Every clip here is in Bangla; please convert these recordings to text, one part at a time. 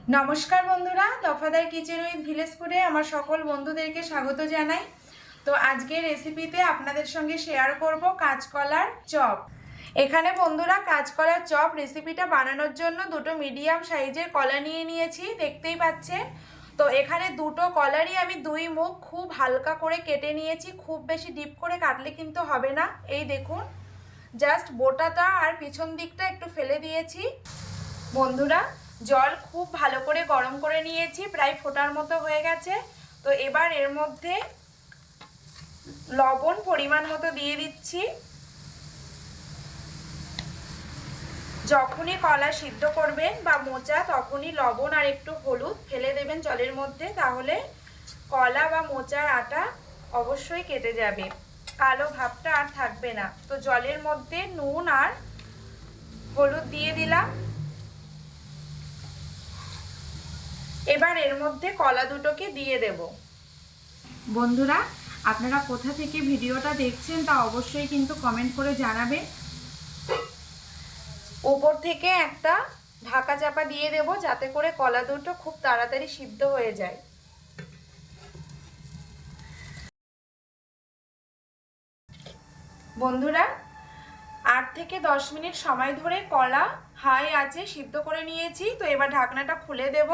नमस्कार बंधुरा दफादार किचेन उइथ ভিলেজ ফুডে আমার সকল বন্ধুদেরকে স্বাগত জানাই। তো আজকে রেসিপিতে আপনাদের সঙ্গে শেয়ার করব কাঁচকলার চপ। এখানে বন্ধুরা কাঁচকলার চপ রেসিপিটা বানানোর জন্য দুটো মিডিয়াম সাইজের কলা নিয়ে নিয়েছি, দেখতেই পাচ্ছেন। তো এখানে দুটো কলারই আমি দুই মুখ খুব হালকা করে কেটে নিয়েছি, খুব বেশি ডিপ করে কাটলে কিন্তু হবে না। এই দেখুন, জাস্ট বোটাটা আর পিছন দিকটা একটু ফেলে দিয়েছি। বন্ধুরা জল খুব ভালো করে গরম করে নিয়েছি, প্রায় ফোটার মতো হয়ে গেছে। তো এবার এর মধ্যে লবণ পরিমাণ মতো দিয়ে দিচ্ছি। যখনই কলা সিদ্ধ করবেন বা মোচা তখনই লবণ আর একটু হলুদ ফেলে দেবেন জলের মধ্যে, তাহলে কলা বা মোচার আটা অবশ্যই কেটে যাবে, কালো ভাবটা আর থাকবে না। তো জলের মধ্যে নুন আর হলুদ দিয়ে দিলাম। এবার এর মধ্যে কলা দুটোকে দিয়ে দেব। বন্ধুরা আপনারা কোথা থেকে ভিডিওটা দেখছেন তা অবশ্যই কিন্তু কমেন্ট করে জানাবেন। উপর থেকে একটা ঢাকা চাপা দিয়ে দেব, যাতে করে কলা দুটো খুব তাড়াতাড়ি সিদ্ধ হয়ে যায়। বন্ধুরা 8 থেকে 10 মিনিট সময় ধরে কলা হাই আঁচে সিদ্ধ করে নিয়েছি। তো এবার ঢাকনাটা খুলে দেব।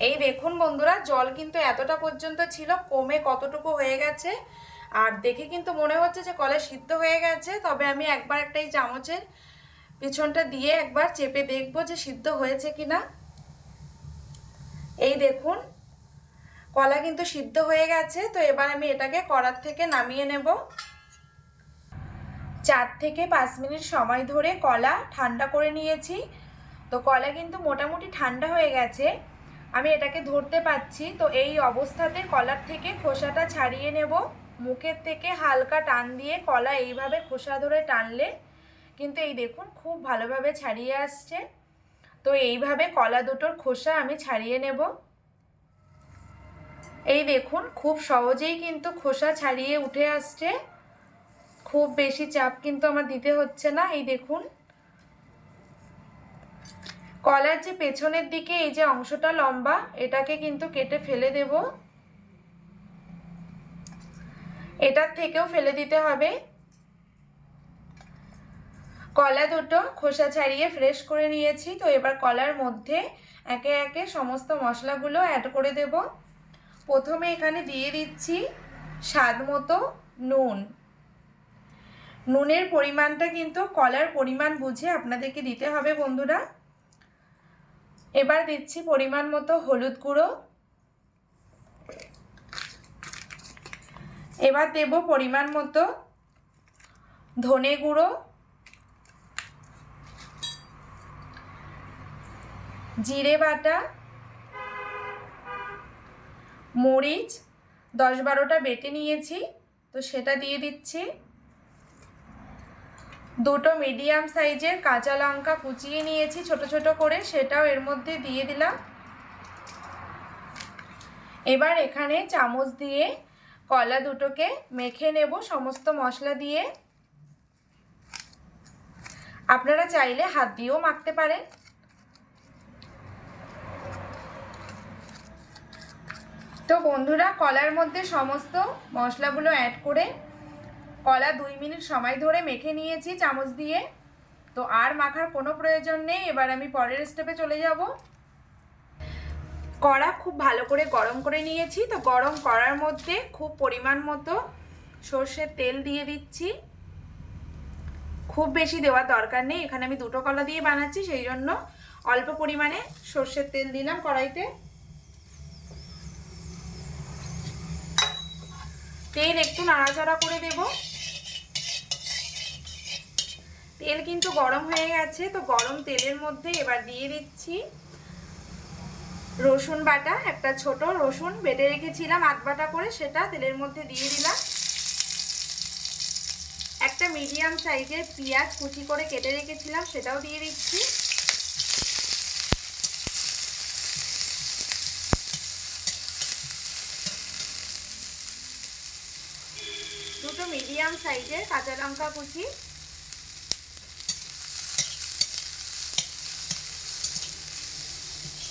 এই দেখুন বন্ধুরা, জল কিন্তু এতটা পর্যন্ত ছিল, কমে কতটুকু হয়ে গেছে। আর দেখে কিন্তু মনে হচ্ছে যে কলা সিদ্ধ হয়ে গেছে। তবে আমি একবার একটা এই চামচের পিছনটা দিয়ে একবার চেপে দেখবো যে সিদ্ধ হয়েছে কিনা। এই দেখুন কলা কিন্তু সিদ্ধ হয়ে গেছে। তো এবার আমি এটাকে কড়ার থেকে নামিয়ে নেব। 4 থেকে 5 মিনিট সময় ধরে কলা ঠান্ডা করে নিয়েছি। তো কলা কিন্তু মোটামুটি ঠান্ডা হয়ে গেছে, আমি এটাকে ধরতে পাচ্ছি। তো এই অবস্থাতে কলার থেকে খোসাটা ছাড়িয়ে নেব। মুখের থেকে হালকা টান দিয়ে কলা এইভাবে খোসা ধরে টানলে কিন্তু এই দেখুন খুব ভালোভাবে ছাড়িয়ে আসছে। তো এইভাবে কলা দুটোর খোসা আমি ছাড়িয়ে নেব। এই দেখুন খুব সহজেই কিন্তু খোসা ছাড়িয়ে উঠে আসছে, খুব বেশি চাপ কিন্তু আমার দিতে হচ্ছে না। এই দেখুন কলার যে পেছনের দিকে এই যে অংশটা লম্বা, এটাকে কিন্তু কেটে ফেলে দেব। এটার থেকেও ফেলে দিতে হবে। কলা দুটো খোসা ছাড়িয়ে ফ্রেশ করে নিয়েছি। তো এবার কলার মধ্যে একে একে সমস্ত মশলাগুলো অ্যাড করে দেব। প্রথমে এখানে দিয়ে দিচ্ছি স্বাদ মতো নুন। নুনের পরিমাণটা কিন্তু কলার পরিমাণ বুঝে আপনাদেরকে দিতে হবে বন্ধুরা। এবার দিচ্ছি পরিমাণ মতো হলুদ গুঁড়ো। এবার দেব পরিমাণ মতো ধনে গুঁড়ো, জিরে বাটা, মরিচ 10-12টা বেটে নিয়েছি, তো সেটা দিয়ে দিচ্ছি। দুটো মিডিয়াম সাইজের কাঁচা লঙ্কা কুচিয়ে নিয়েছি ছোট ছোট করে, সেটাও এর মধ্যে দিয়ে দিলাম। এবার এখানে চামচ দিয়ে কলা দুটোকে মেখে নেব সমস্ত মশলা দিয়ে। আপনারা চাইলে হাত দিয়েও মাখতে পারেন। তো বন্ধুরা কলার মধ্যে সমস্ত মশলাগুলো অ্যাড করে কলা 2 মিনিট সময় ধরে মেখে নিয়েছি চামচ দিয়ে। তো আর মাখার কোনো প্রয়োজন নেই। এবার আমি পরের স্টেপে চলে যাব। কড়া খুব ভালো করে গরম করে নিয়েছি। তো গরম করার মধ্যে খুব পরিমাণ মতো সর্ষের তেল দিয়ে দিচ্ছি। খুব বেশি দেওয়ার দরকার নেই, এখানে আমি দুটো কলা দিয়ে বানাচ্ছি, সেই জন্য অল্প পরিমাণে সর্ষের তেল দিলাম কড়াইতে। তেল একটু নাড়াচাড়া করে দেব। তেল কিন্তু গরম হয়ে গেছে। তো গরম তেলের মধ্যে এবার দিয়ে দিচ্ছি রসুন বাটা। একটা ছোট রসুন বেটে রেখেছিলাম আধ বাটা করে, সেটা তেলের মধ্যে দিয়ে দিলাম। একটা মিডিয়াম সাইজের পেঁয়াজ কুচি করে কেটে রেখেছিলাম, সেটাও দিয়ে দিচ্ছি। দুটো মিডিয়াম সাইজের কাঁচা লঙ্কা কুচি,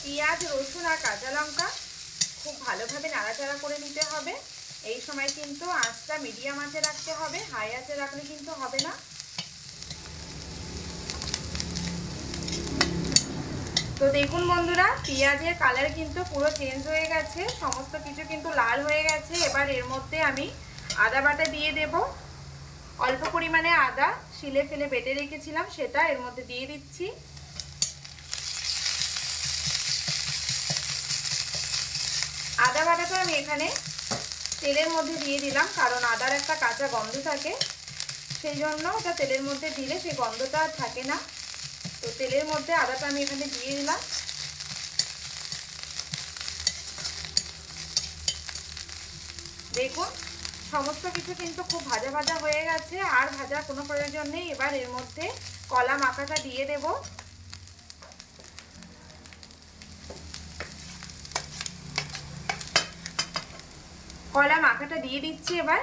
পেঁয়াজ, রসুন আর কাঁচা লঙ্কা খুব ভালোভাবে নাড়াচাড়া করে নিতে হবে। এই সময় কিন্তু আঁচটা মিডিয়াম আঁচে রাখতে হবে, হাই আঁচে রাখলে কিন্তু হবে না। তো দেখুন বন্ধুরা, পেঁয়াজের কালার কিন্তু পুরো চেঞ্জ হয়ে গেছে, সমস্ত কিছু কিন্তু লাল হয়ে গেছে। এবার এর মধ্যে আমি আদা বাটা দিয়ে দেব। অল্প পরিমাণে আদা শিলে ফেলে বেটে রেখেছিলাম, সেটা এর মধ্যে দিয়ে দিচ্ছি। আদা বাটাটা আমি এখানে তেলের মধ্যে দিয়ে দিলাম, কারণ আদার একটা কাঁচা গন্ধ থাকে, সেই জন্য ওটা তেলের মধ্যে দিলে সেই গন্ধটা আর থাকে না। তো তেলের মধ্যে আদাটা আমি এখানে দিয়ে দিলাম। দেখুন সমস্ত কিছু কিন্তু খুব ভাজা ভাজা হয়ে গেছে, আর ভাজা কোনো প্রয়োজন নেই। এবার এর মধ্যে কলা মাখাটা দিয়ে দেব। কলা মাখাটা দিয়ে দিচ্ছি এবার।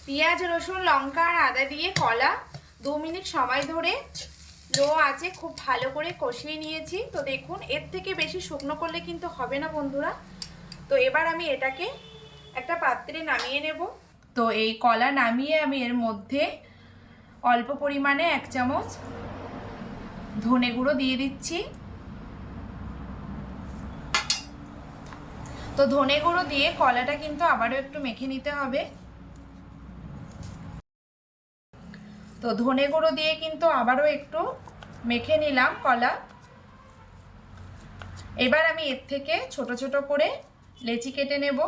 পেঁয়াজ, রসুন, লঙ্কা আর আদা দিয়ে কলা 2 মিনিট সময় ধরে লো আঁচে খুব ভালো করে কষিয়ে নিয়েছি। তো দেখুন এর থেকে বেশি শুকনো করলে কিন্তু হবে না বন্ধুরা। তো এবার আমি এটাকে একটা পাত্রে নামিয়ে নেব। তো এই কলা নামিয়ে আমি এর মধ্যে অল্প পরিমাণে 1 চামচ ধনে গুঁড়ো দিয়ে দিচ্ছি। তো ধনে গুঁড়ো দিয়ে কলাটা কিন্তু আবারও একটু মেখে নিতে হবে। তো ধনে গুঁড়ো দিয়ে কিন্তু আবারও একটু মেখে নিলাম কলা। এবার আমি এর থেকে ছোট ছোট করে লেচি কেটে নেব।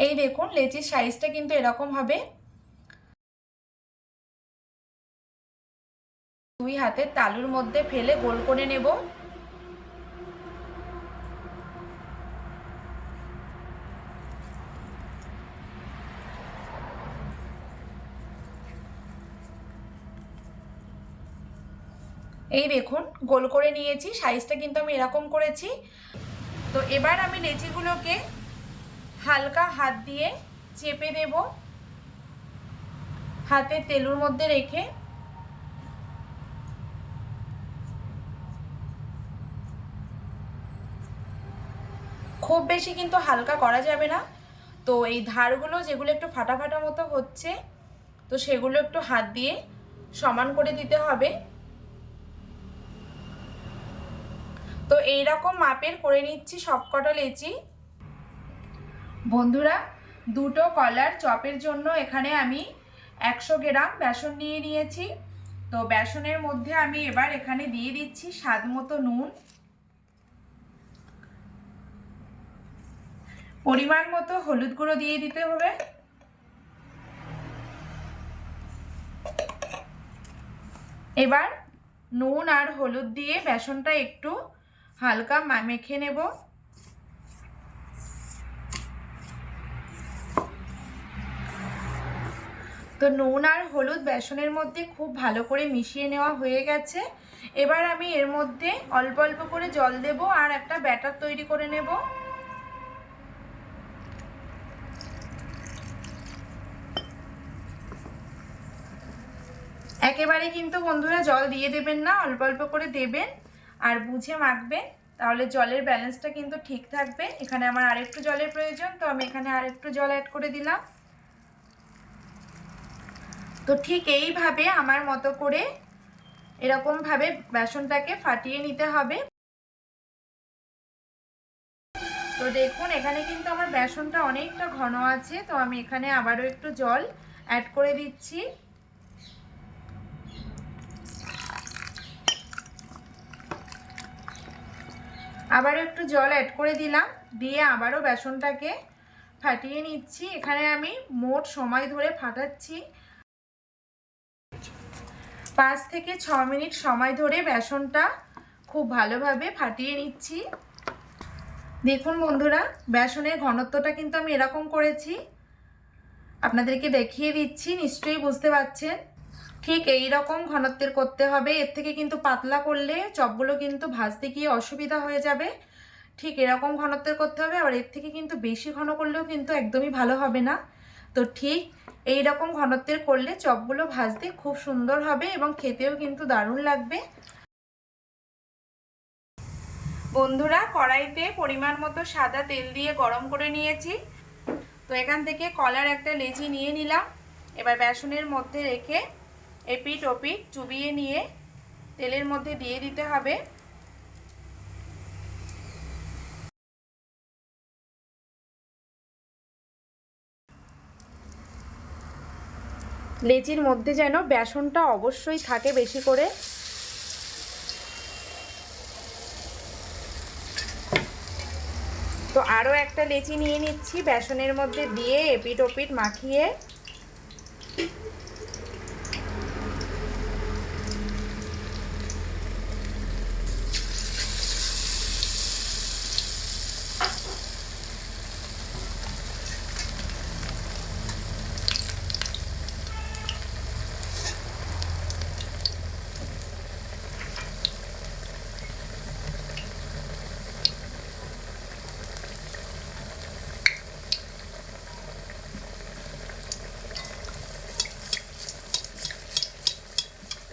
এই দেখুন লেচির সাইজটা কিন্তু এরকম হবে। 2 হাতের তালুর মধ্যে ফেলে গোল করে নেব। এই দেখুন গোল করে নিয়েছি, সাইজটা কিন্তু আমি এরকম করেছি। তো এবার আমি লেচিগুলোকে হালকা হাত দিয়ে চেপে দেব, হাতে তেলের মধ্যে রেখে। খুব বেশি কিন্তু হালকা করা যাবে না। তো এই ধারগুলো যেগুলো একটু ফাটা ফাটা মতো হচ্ছে, তো সেগুলো একটু হাত দিয়ে সমান করে দিতে হবে। তো এইরকম মাপের করে নিচ্ছি সবকটা লেচি। বন্ধুরা, দুটো কলার চপের জন্য এখানে আমি 100 গ্রাম বেসন নিয়ে নিয়েছি। তো বেসনের মধ্যে আমি এবার এখানে দিয়ে দিচ্ছি স্বাদ মতো নুন, পরিমাণ মতো হলুদ গুঁড়ো দিয়ে দিতে হবে। এবার নুন আর হলুদ দিয়ে বেসনটা একটু হালকা মেখে নেব। তো নুন আর হলুদ বেসনের মধ্যে খুব ভালো করে মিশিয়ে নেওয়া হয়ে গেছে। এবার আমি এর মধ্যে অল্প অল্প করে জল দেব আর একটা ব্যাটার তৈরি করে নেব। একেবারে কিন্তু বন্ধুরা জল দিয়ে দেবেন না, অল্প অল্প করে দেবেন আর বুঝে মাখবেন, তাহলে জলের ব্যালেন্সটা কিন্তু ঠিক থাকবে। এখানে আমার আরেকটু জলের প্রয়োজন, তো আমি এখানে আরেকটু জল অ্যাড করে দিলাম। তো ঠিক এইভাবে আমার মতো করে এরকমভাবে বেসনটাকে ফাটিয়ে নিতে হবে। তো দেখুন এখানে কিন্তু আমার বেসনটা অনেকটা ঘন আছে, তো আমি এখানে আবারও একটু জল অ্যাড করে দিচ্ছি। আবারও একটু জল অ্যাড করে দিলাম, দিয়ে আবারও বেসনটাকে ফাটিয়ে নিচ্ছি। এখানে আমি মোট সময় ধরে ফাটাচ্ছি 5 থেকে 6 মিনিট সময় ধরে বেসনটা খুব ভালোভাবে ফাটিয়ে নিচ্ছি। দেখুন বন্ধুরা, বেসনের ঘনত্বটা কিন্তু আমি এরকম করেছি, আপনাদেরকে দেখিয়ে দিচ্ছি, নিশ্চয়ই বুঝতে পারছেন। ঠিক এই রকম ঘনত্বের করতে হবে। এর থেকে কিন্তু পাতলা করলে চপগুলো কিন্তু ভাজতে গিয়ে অসুবিধা হয়ে যাবে। ঠিক এরকম ঘনত্বের করতে হবে। আবার এর থেকে কিন্তু বেশি ঘন করলেও কিন্তু একদমই ভালো হবে না। তো ঠিক এই রকম ঘনত্বের করলে চপগুলো ভাজতে খুব সুন্দর হবে এবং খেতেও কিন্তু দারুণ লাগবে। বন্ধুরা, কড়াইতে পরিমাণ মতো সাদা তেল দিয়ে গরম করে নিয়েছি। তো এখান থেকে কলার একটা লেচি নিয়ে নিলাম। এবার বেসনের মধ্যে রেখে এপিট ওপিট চুবিয়ে নিয়ে তেলের মধ্যে দিয়ে দিতে হবে। লেচির মধ্যে যেন বেসনটা অবশ্যই থাকে বেশি করে। তো আরও একটা লেচি নিয়ে নিচ্ছি, বেসনের মধ্যে দিয়ে এপিট ওপিট মাখিয়ে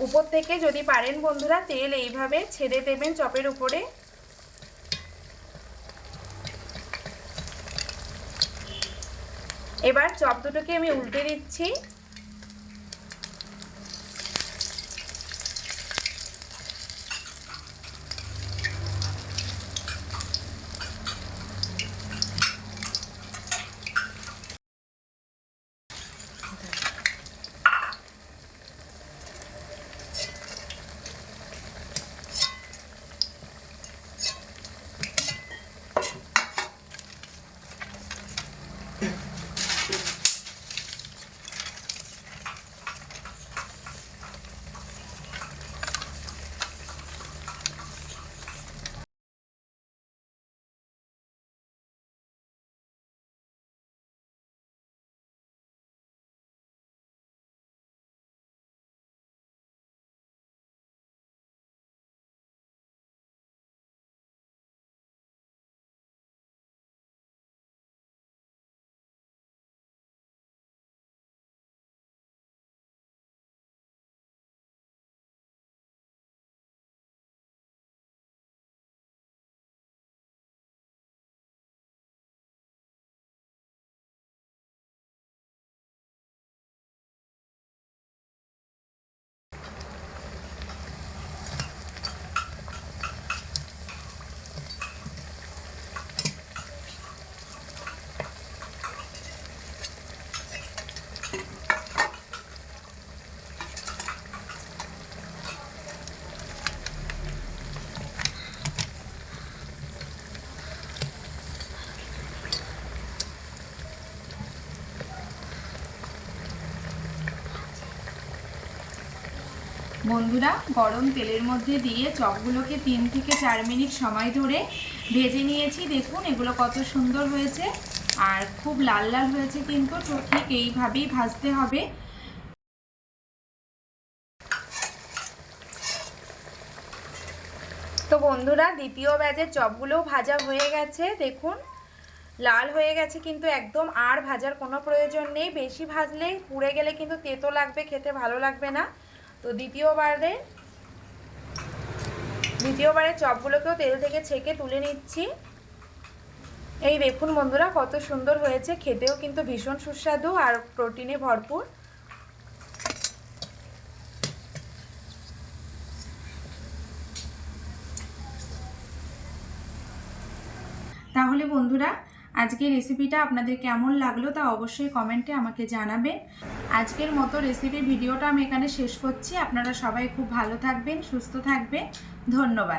উপর থেকে যদি পারেন বন্ধুরা তেল এইভাবে ছেড়ে দেবেন চপের উপরে। এবার চপ দুটোকে আমি উল্টে দিচ্ছি। বন্ধুরা, গরম তেলের মধ্যে দিয়ে চপগুলোকে 3 থেকে 4 মিনিট সময় ধরে ভেজে নিয়েছি। দেখুন এগুলো কত সুন্দর হয়েছে আর খুব লাল লাল হয়েছে, কিন্তু ঠিক এইভাবেই ভাজতে হবে। তো বন্ধুরা, দ্বিতীয় ব্যাচের চপগুলোও ভাজা হয়ে গেছে। দেখুন লাল হয়ে গেছে, কিন্তু একদম আর ভাজার কোনো প্রয়োজন নেই। বেশি ভাজলে পুড়ে গেলে কিন্তু তেতো লাগবে, খেতে ভালো লাগবে না। তো দ্বিতীয়বারে চপগুলোকেও তেল থেকে ছেঁকে তুলে নিচ্ছি। এই দেখুন বন্ধুরা কত সুন্দর হয়েছে, খেতেও কিন্তু ভীষণ সুস্বাদু আর প্রোটিনে ভরপুর। তাহলে বন্ধুরা, আজকের রেসিপিটা আপনাদের কেমন লাগলো তা অবশ্যই কমেন্টে আমাকে জানাবেন। আজকের মতো রেসিপি ভিডিওটা আমি এখানে শেষ করছি। আপনারা সবাই খুব ভালো থাকবেন, সুস্থ থাকবেন। ধন্যবাদ।